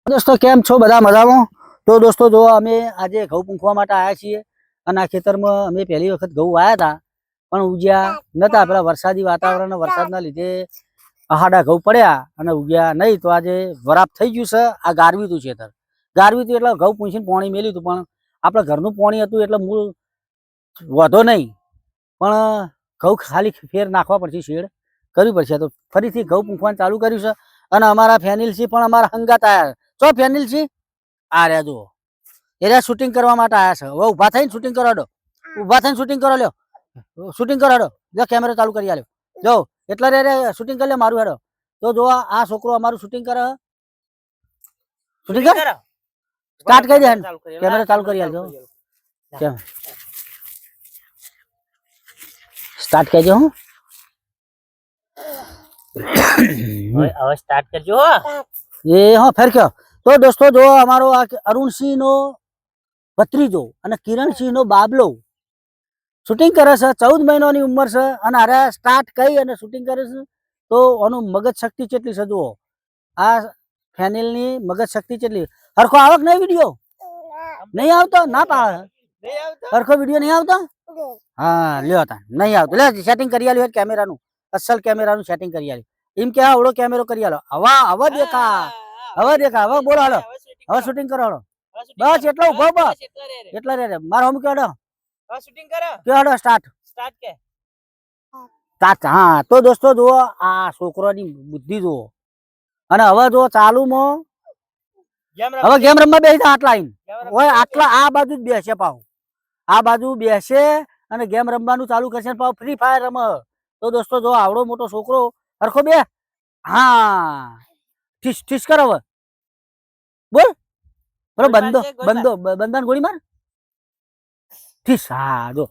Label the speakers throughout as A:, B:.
A: दोस्तों केम छो बधा मजामां। तो दोस्तों जो अमे आज घઉં પૂંખવા માટે आया छीए અને આ ખેતરમાં અમે પહેલી વખત ઘઉં વાયા હતા પણ ઉગ્યા નતા। પેલા વરસાદી વાતાવરણ વરસાદના લીધે આહાડા ઘઉં પડ્યા અને ઉગ્યા નહીં। તો આજે વરાપ થઈ ગયું છે। આ ગારવીતું ખેતર ગારવીતું એટલે ઘઉં પૂંછીને પાણી મેલ્યું હતું પણ આપણે ઘરનું પાણી હતું એટલે મૂળ વધો નહીં પણ ઘઉં ખાલી ફેર નાખવા પડશે, શેડ કરવી પડશે। તો ફરીથી ઘઉં પૂંખવાનું ચાલુ કર્યું છે અને અમારા ફેનિલસી પણ અમારા હંગાત આવ્યા। चो फेनिल छी आ रहा जो एरिया शूटिंग करवा माटे आया छे। वो उभा थईने शूटिंग करा दो, उभा थईने शूटिंग करा लो, शूटिंग करा दो। जो कैमरा चालू करी आल्यो, जो एटला रे शूटिंग कर ले मारू हेडो। तो जो आ छोकरो अमारू शूटिंग करे, शूटिंग कर स्टार्ट कर दे। कैमरा चालू करी आल्यो, क्या स्टार्ट कर दो।
B: હવે સ્ટાર્ટ કરજો।
A: ये हाँ फिर क्या। तो दोस्तों जो हमारो अरुण सिंह नो भत्रीजो અને કિરણ સિંહ નો બાબલો શૂટિંગ કરે છે। 14 મહિનાની ઉંમર છે અને હારે સ્ટાર્ટ કરી અને શૂટિંગ કરે છે। તો આનું મગજ શક્તિ કેટલી છે જુઓ। આ ફેનિલની મગજ શક્તિ કેટલી। હરખો આવક નહીં વિડિયો નહીં આવતો ના પાડે હરખો વિડિયો નહીં આવતો। हाँ લ્યો તા નહીં આવતો લે સેટિંગ કરી આલ્યો કેમેરાનું અસલ કેમેરાનું સેટિંગ કરી આલ્યો। એમ કે આવડો કેમેરો કરી આલો। હવા હવા દેખા હવે બોલો હાલો હવે શૂટિંગ કરો હાલો બસ એટલો ઉભો બસ એટલા રે મારો હમ કેડો
B: હવે શૂટિંગ કરો
A: કે હાલો સ્ટાર્ટ
B: કે
A: સ્ટાર્ટ। हाँ तो दोस्तों जो आ છોકરાની બુદ્ધિ જો અને હવે જો ચાલુમાં હવે ગેમ રમવા બેસી જા આટલા આઈને ઓય આટલા આ બાજુ જ બેસે પાવ આ બાજુ બેસે અને ગેમ રમવાનું ચાલુ કરશે પાવ ફ્રી ફાયર રમે। तो दोस्तों जो आवड़ो मोटो छोकरो हरखो बे हाँ ठिस ठिस कर अब बोल बोलो बंदो बंदो बंदन गोली मार ठिस। हाँ जो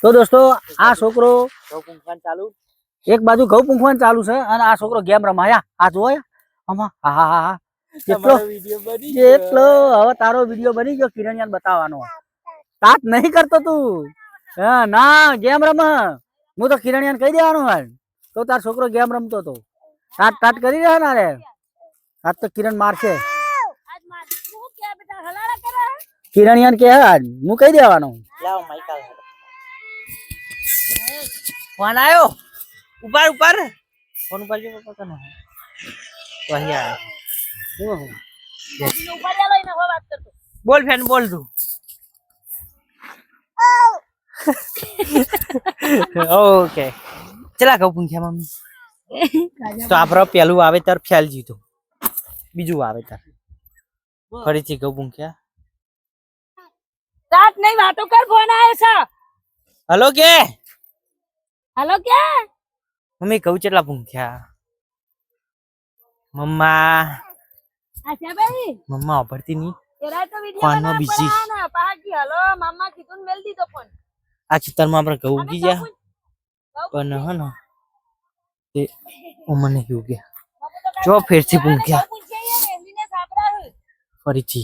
A: तो दोस्तों आ छोकरो
B: ઘઉં પૂંખવાનું ચાલુ
A: एक बाजू घઉં પૂંખવાનું चालू है અને આ છોકરો गेम रमाया आ જોયા આમાં હા હા હા કેટલો
B: વિડિયો બની
A: કેટલો હવે તારો વિડિયો બની ગયો કિરણિયાને બતાવવાનો। સ્ટાર્ટ નહીં કરતો તું હા ના गेम રમ હું તો કિરણિયાને કહી દેવાનું હાલ તો તાર છોકરો गेम રમતો તો સ્ટાર્ટ સ્ટાર્ટ કરી રહ્યા ને રે આજ તો કિરણ મારશે કિરણિયાને કે હાલ હું કહી દેવાનો।
B: લાવ માઈક ફોન આયો ઉપર ઉપર ફોન ઉપર જો પપ્પા કનો વહી આ બોલ ફેન બોલ તું ओके चला घઉં પૂંખ્યા मम्मी तो आपरा पेलू वावेतर फेल जीतो बीजू वावेतर फरीथी घઉં પૂંખ્યા
C: रात नहीं बातों कर फोन आया सा।
B: हेलो के
C: क्या
B: मम्मी घઉં चेटला પૂંખ્યા मम्मा
C: अच्छा भाई
B: मम्मा वापरती नहीं
C: तेरा तो वीडियो
B: फोन
C: बना
B: में बिजी
C: पड़ा ना पाकी हेलो मम्मा कितुन मेल दी तो फोन
B: आ चित्तर में आपरा घઉં उगी जा पण है ना ते मम्मी ही उगे जो फिर से પૂંખ્યા फरीथी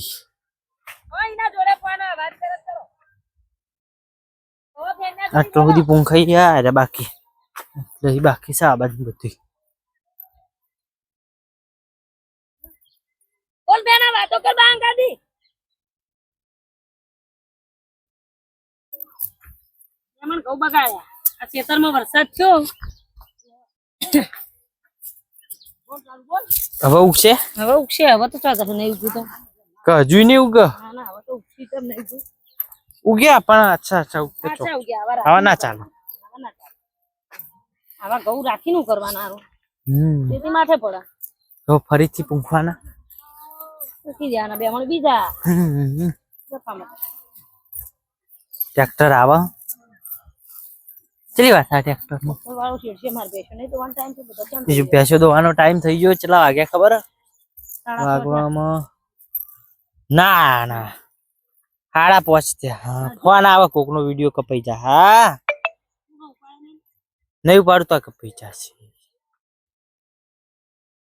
B: આટલો બધી પૂંખાઈ ગયા અરે બાકી રહી બાકી છે આ બાજુ બધી
C: बोल बेना बातों कर बांग कर दी मन को बगाया आ खेतर में वरसाद थयो
B: હવે ઉગશે
C: હવે ઉગશે હવે તો ચાગર નહીં ઉગી તો
B: કે હજુ નહીં ઉગે
C: ના ના હવે તો ઉગી તો નહીં ઉગી
B: ઉગ્યા પણ અચ્છા અચ્છા ઉગે તો
C: अच्छा ઉગ્યા
B: હવે ના ચાલે
C: આવા ઘઉં રાખીને કરવાના હારું તેથી માથે પડે
B: તો ફરીથી પૂંખવાના
C: ઉકી જાના બે મણ બીજા
B: ટ્રેક્ટર આવે ચલી વાત આ ટ્રેક્ટર માં
C: વાળો શેરશે માર બેસો નહીં તો વન ટાઈમ તો બધા કેમ
B: બીજું પેસો દોવાનો ટાઈમ થઈ ગયો કેટલા વાગ્યા ખબર વાગવામાં ના ના 5:30 થયા હા ફોન આવે કોકનો વિડિયો કપાઈ જા હા નહીં ઉપાડતો કપાઈ જશે